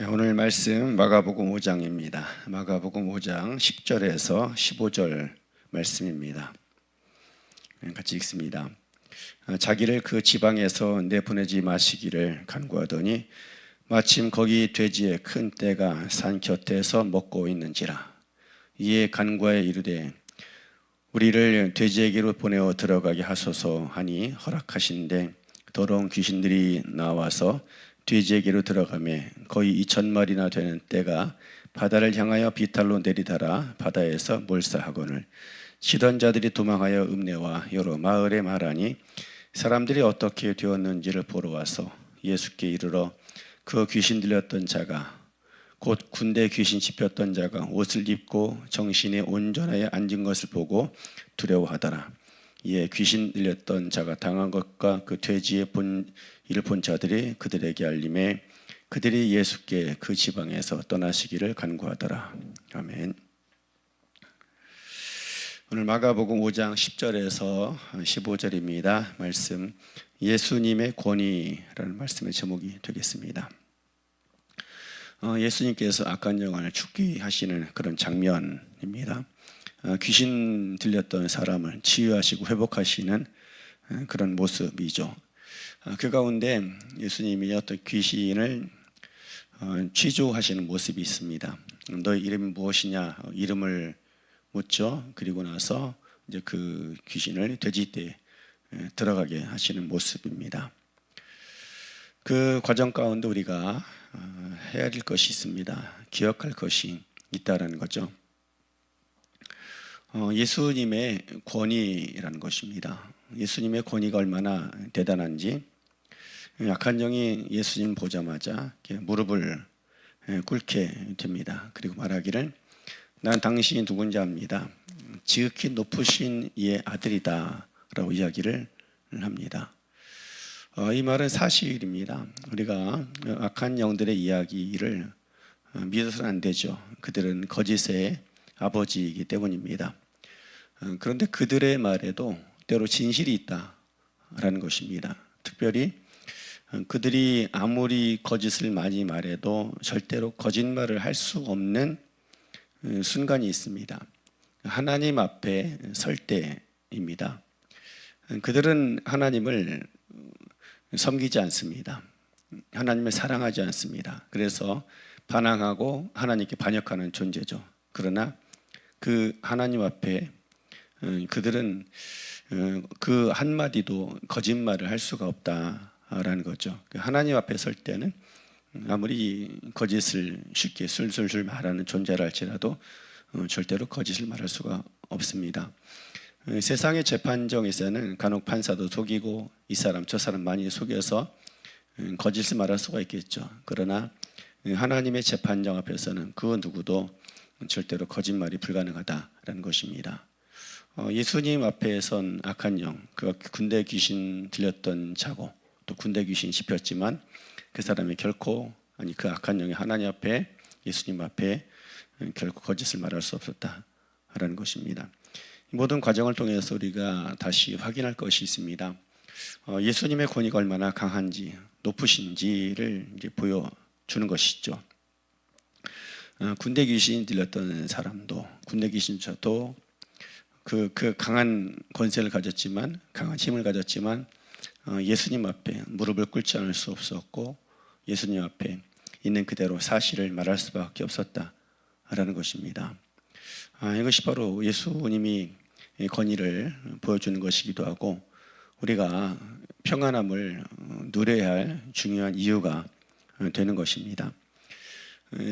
오늘 말씀 마가복음 5장입니다. 마가복음 5장 10절에서 15절 말씀입니다. 같이 읽습니다. 자기를 그 지방에서 내보내지 마시기를 간구하더니 마침 거기 돼지의 큰 떼가 산 곁에서 먹고 있는지라. 이에 간구하여 이르되 우리를 돼지에게로 보내어 들어가게 하소서 하니 허락하신대 더러운 귀신들이 나와서 돼지에게로 들어가매 거의 2,000마리나 되는 떼가 바다를 향하여 비탈로 내리달아 바다에서 몰사하거늘 치던 자들이 도망하여 읍내와 여러 마을에 말하니 사람들이 어떻게 되었는지를 보러 와서 예수께 이르러 그 귀신 들렸던 자가 곧 군대 귀신 씹혔던 자가 옷을 입고 정신이 온전하여 앉은 것을 보고 두려워하더라. 이에 귀신 들렸던 자가 당한 것과 그 돼지의 이를 본 자들이 그들에게 알림해 그들이 예수께 그 지방에서 떠나시기를 간구하더라. 아멘. 오늘 마가복음 5장 10절에서 15절입니다. 말씀 예수님의 권위라는 말씀의 제목이 되겠습니다. 예수님께서 악한 영혼을 죽게 그런 장면입니다. 귀신 들렸던 사람을 치유하시고 회복하시는 그런 모습이죠. 그 가운데 예수님이 어떤 귀신을 취조하시는 모습이 있습니다. 너의 이름이 무엇이냐 이름을 묻죠. 그리고 나서 이제 그 귀신을 돼지떼에 들어가게 하시는 모습입니다. 그 과정 가운데 우리가 헤아릴 것이 있습니다. 기억할 것이 있다라는 거죠. 예수님의 권위라는 것입니다. 예수님의 권위가 얼마나 대단한지 악한 영이 예수님 보자마자 무릎을 꿇게 됩니다. 그리고 말하기를 난 당신이 누군지 압니다. 지극히 높으신 이의 아들이다 라고 이야기를 합니다. 이 말은 사실입니다. 우리가 악한 영들의 이야기를 믿어서는 안 되죠. 그들은 거짓의 아버지이기 때문입니다. 그런데 그들의 말에도 때로 진실이 있다라는 것입니다. 특별히 그들이 아무리 거짓을 많이 말해도 절대로 거짓말을 할 수 없는 순간이 있습니다. 하나님 앞에 설 때입니다. 그들은 하나님을 섬기지 않습니다. 하나님을 사랑하지 않습니다. 그래서 반항하고 하나님께 반역하는 존재죠. 그러나 그 하나님 앞에 그들은 그 한마디도 거짓말을 할 수가 없다라는 거죠. 하나님 앞에 설 때는 아무리 거짓을 쉽게 술술술 말하는 존재라 할지라도 절대로 거짓을 말할 수가 없습니다. 세상의 재판정에서는 간혹 판사도 속이고 이 사람 저 사람 많이 속여서 거짓을 말할 수가 있겠죠. 그러나 하나님의 재판정 앞에서는 그 누구도 절대로 거짓말이 불가능하다라는 것입니다. 예수님 앞에 선 악한 영, 그 군대 귀신 들렸던 자고 또 군대 귀신 씹혔지만 그 사람이 결코 그 악한 영이 하나님 앞에 예수님 앞에 결코 거짓을 말할 수 없었다라는 것입니다. 이 모든 과정을 통해서 우리가 다시 확인할 것이 있습니다. 예수님의 권위가 얼마나 강한지 높으신지를 이제 보여주는 것이죠. 군대 귀신 들렸던 사람도 군대 귀신조차도 그 강한 권세를 가졌지만 강한 힘을 가졌지만 예수님 앞에 무릎을 꿇지 않을 수 없었고 예수님 앞에 있는 그대로 사실을 말할 수밖에 없었다라는 것입니다. 이것이 바로 예수님이 권위를 보여주는 것이기도 하고 우리가 평안함을 누려야 할 중요한 이유가 되는 것입니다.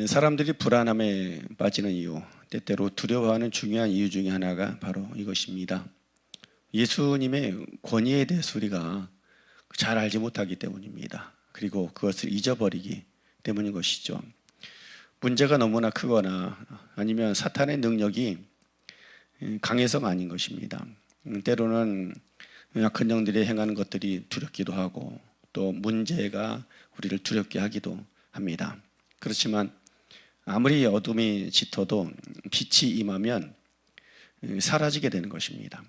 사람들이 불안함에 빠지는 이유, 때때로 두려워하는 중요한 이유 중에 하나가 바로 이것입니다. 예수님의 권위에 대해서 우리가 잘 알지 못하기 때문입니다. 그리고 그것을 잊어버리기 때문인 것이죠. 문제가 너무나 크거나 아니면 사탄의 능력이 강해서가 아닌 것입니다. 때로는 악한 영들이 행하는 것들이 두렵기도 하고 또 문제가 우리를 두렵게 하기도 합니다. 그렇지만 아무리 어둠이 짙어도 빛이 임하면 사라지게 되는 것입니다.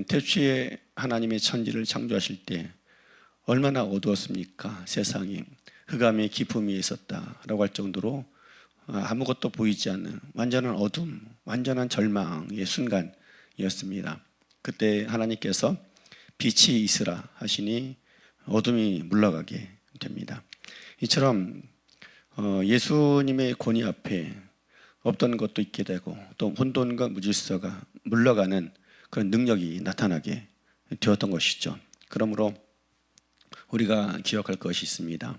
태초에 하나님의 천지를 창조하실 때 얼마나 어두웠습니까? 세상이 흑암의 깊음이 있었다라고 할 정도로 아무것도 보이지 않는 완전한 어둠, 완전한 절망의 순간이었습니다. 그때 하나님께서 빛이 있으라 하시니 어둠이 물러가게 됩니다. 이처럼 예수님의 권위 앞에 없던 것도 있게 되고 또 혼돈과 무질서가 물러가는 그런 능력이 나타나게 되었던 것이죠. 그러므로 우리가 기억할 것이 있습니다.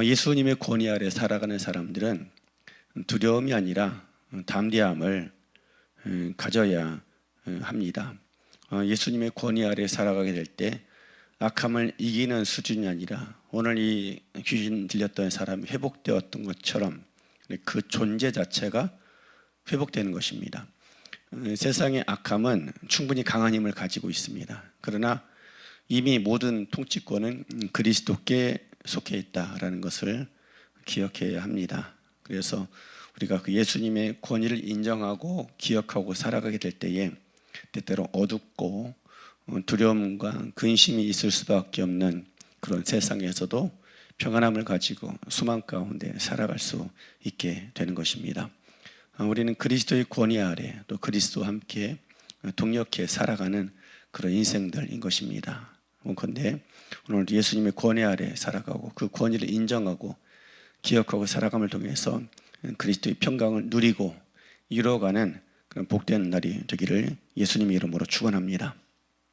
예수님의 권위 아래 살아가는 사람들은 두려움이 아니라 담대함을 가져야 합니다. 예수님의 권위 아래 살아가게 될 때 악함을 이기는 수준이 아니라 오늘 이 귀신 들렸던 사람이 회복되었던 것처럼 그 존재 자체가 회복되는 것입니다. 세상의 악함은 충분히 강한 힘을 가지고 있습니다. 그러나 이미 모든 통치권은 그리스도께 속해 있다라는 것을 기억해야 합니다. 그래서 우리가 그 예수님의 권위를 인정하고 기억하고 살아가게 될 때에 때때로 어둡고 두려움과 근심이 있을 수밖에 없는 그런 세상에서도 평안함을 가지고 소망 가운데 살아갈 수 있게 되는 것입니다. 우리는 그리스도의 권위 아래 또 그리스도와 함께 동역해 살아가는 그런 인생들인 것입니다. 그런데 오늘 예수님의 권위 아래 살아가고 그 권위를 인정하고 기억하고 살아감을 통해서 그리스도의 평강을 누리고 이루어가는 그런 복된 날이 되기를 예수님의 이름으로 축원합니다.